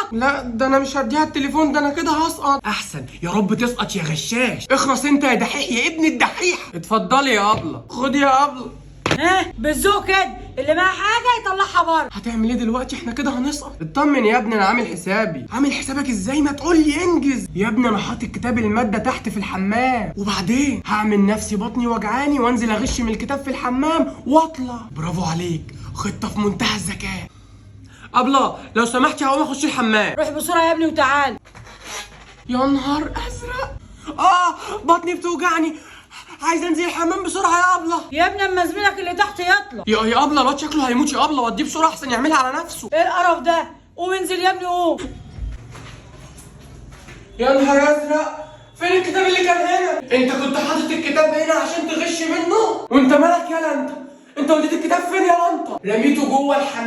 تسقط. لا ده انا مش هديها التليفون، ده انا كده هسقط. احسن يا رب تسقط يا غشاش. اخرس انت يا دحيح يا ابن الدحيح. اتفضلي يا ابله، خدي يا ابله. ها بالذوق كده، اللي معاه حاجه يطلعها بره. هتعمل ايه دلوقتي؟ احنا كده هنسقط. اطمن يا ابني، انا عامل حسابي. عامل حسابك ازاي؟ ما تقول لي انجز يا ابني. انا حاطط كتاب الماده تحت في الحمام، وبعدين هعمل نفسي بطني وجعاني وانزل اغش من الكتاب في الحمام واطلع. برافو عليك، خطه في منتهى الذكاء. ابله لو سمحتي هقوم اخش الحمام. روح بسرعه يا ابني وتعال. يا نهار ازرق، بطني بتوجعني، عايز انزل الحمام بسرعه يا ابله. يا ابني اما زميلك اللي تحت يطلع. يا ابله الواد شكله هيموت يا ابله، وديه بسرعه احسن يعملها على نفسه. ايه القرف ده؟ قوم انزل يا ابني قوم. يا نهار ازرق، فين الكتاب اللي كان هنا؟ انت كنت حاطط الكتاب هنا عشان تغش منه؟ وانت مالك يالا انت وديت الكتاب فين يا انت؟ رميته جوه الحمام.